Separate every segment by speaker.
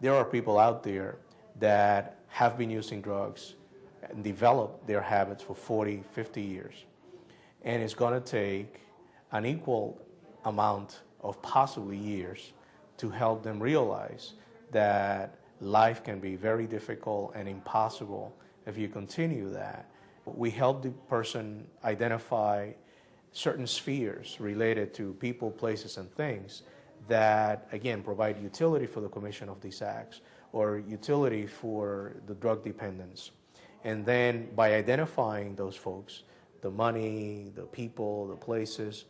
Speaker 1: there are people out there that have been using drugs and developed their habits for 40, 50 years. And it's going to take an equal amount of possibly years to help them realize that life can be very difficult and impossible if you continue that. We help the person identify certain spheres related to people, places, and things that, again, provide utility for the commission of these acts or utility for the drug dependence. And then by identifying those folks, the money, the people, the places,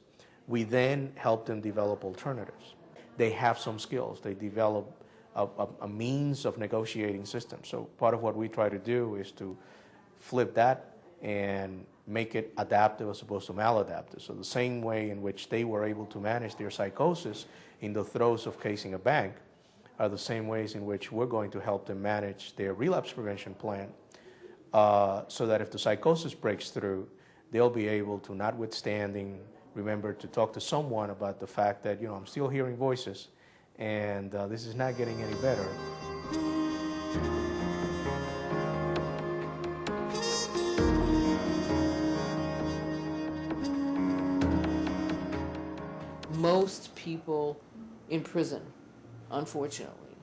Speaker 1: we then help them develop alternatives. They have some skills. They develop a means of negotiating systems. So part of what we try to do is to flip that and make it adaptive as opposed to maladaptive. So the same way in which they were able to manage their psychosis in the throes of casing a bank are the same ways in which we're going to help them manage their relapse prevention plan so that if the psychosis breaks through, they'll be able to, notwithstanding, remember to talk to someone about the fact that, you know, I'm still hearing voices and this is not getting any better.
Speaker 2: Most people in prison, unfortunately,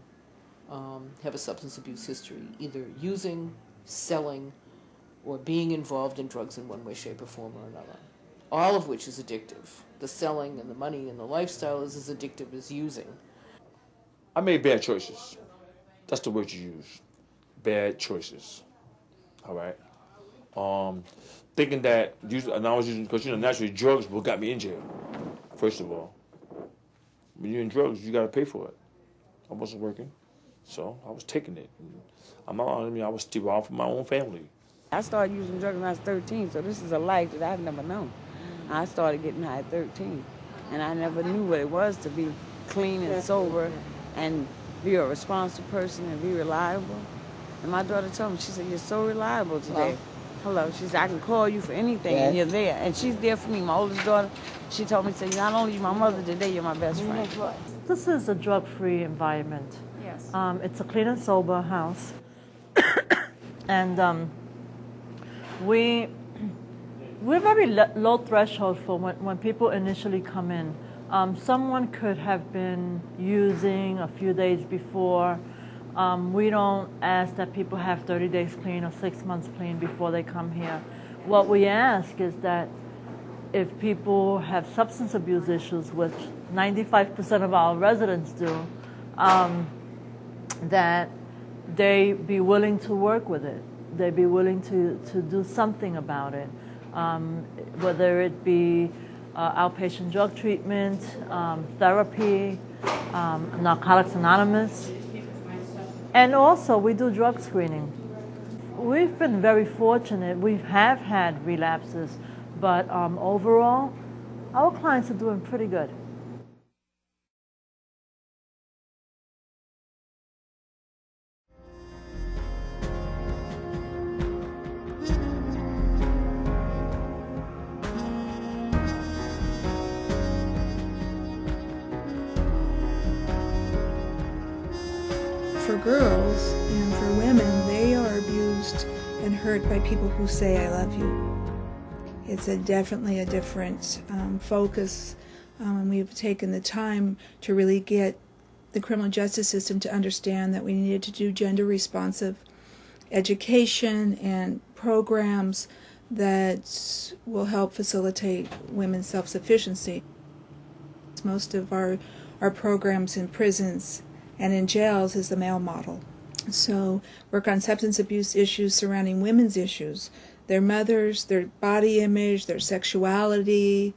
Speaker 2: have a substance abuse history, either using, selling, or being involved in drugs in one way, shape, or form or another, all of which is addictive. The selling and the money and the lifestyle is as addictive as using.
Speaker 3: I made bad choices. That's the word you use. Bad choices. All right? Thinking that, and I was using, because, you know, naturally drugs what got me in jail, first of all. When you're in drugs, you got to pay for it. I wasn't working, so I was taking it. I was derived from my own family.
Speaker 4: I started using drugs when I was 13, so this is a life that I've never known. I started getting high at 13, and I never knew what it was to be clean and sober and be a responsible person and be reliable. And my daughter told me, she said, "You're so reliable today." Hello, she said, "I can call you for anything and you're there." And she's there for me. My oldest daughter, she told me, "Say, not only you my mother today, you're my best friend."
Speaker 5: This is a drug-free environment.
Speaker 4: Yes.
Speaker 5: It's a clean and sober house. And we're very low threshold for when people initially come in. Someone could have been using a few days before. We don't ask that people have 30 days clean or 6 months clean before they come here. What we ask is that if people have substance abuse issues, which 95% of our residents do, that they be willing to work with it. They be willing to do something about it, whether it be outpatient drug treatment, therapy, Narcotics Anonymous. And also, we do drug screening. We've been very fortunate. We have had relapses, but overall, our clients are doing pretty good.
Speaker 6: For girls and for women, they are abused and hurt by people who say, "I love you." It's definitely a different focus, and we've taken the time to really get the criminal justice system to understand that we needed to do gender-responsive education and programs that will help facilitate women's self-sufficiency. Most of our programs in prisons and in jails is the male model. So work on substance abuse issues surrounding women's issues, their mothers, their body image, their sexuality,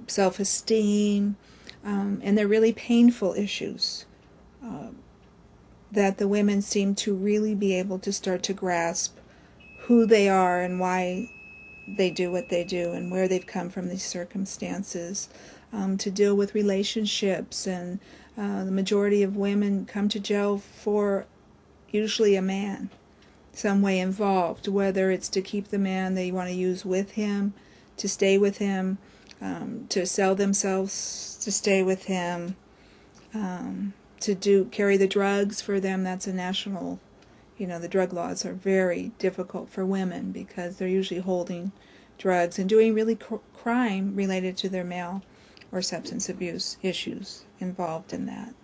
Speaker 6: self-esteem, and they're really painful issues that the women seem to really be able to start to grasp who they are and why they do what they do and where they've come from, these circumstances, to deal with relationships. And the majority of women come to jail for usually a man, some way involved, whether it's to keep the man they want to use with him, to stay with him, to sell themselves to stay with him, carry the drugs for them. That's a national, the drug laws are very difficult for women because they're usually holding drugs and doing really crime related to their male or substance abuse issues involved in that.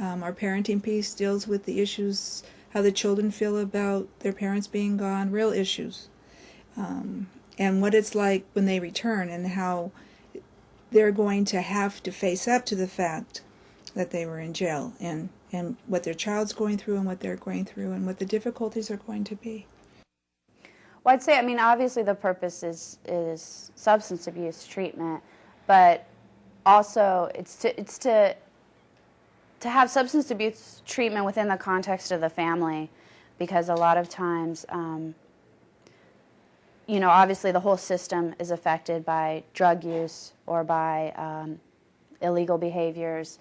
Speaker 6: Our parenting piece deals with the issues, how the children feel about their parents being gone, real issues, and what it's like when they return and how they're going to have to face up to the fact that they were in jail and what their child's going through and what they're going through and what the difficulties are going to be.
Speaker 7: Well, I'd say, obviously the purpose is substance abuse treatment, but also it's to have substance abuse treatment within the context of the family, because a lot of times, obviously the whole system is affected by drug use or by illegal behaviors,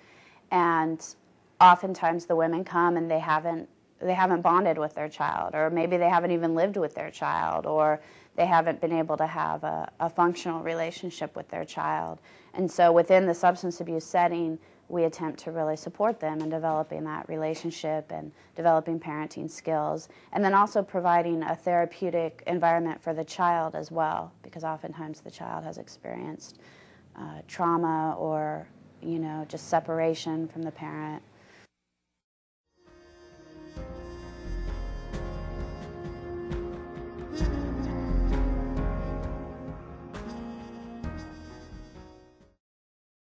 Speaker 7: and oftentimes the women come and they haven't bonded with their child, or maybe they haven't even lived with their child, or they haven't been able to have a functional relationship with their child. And so within the substance abuse setting, we attempt to really support them in developing that relationship and developing parenting skills, and then also providing a therapeutic environment for the child as well, because oftentimes the child has experienced trauma or just separation from the parent.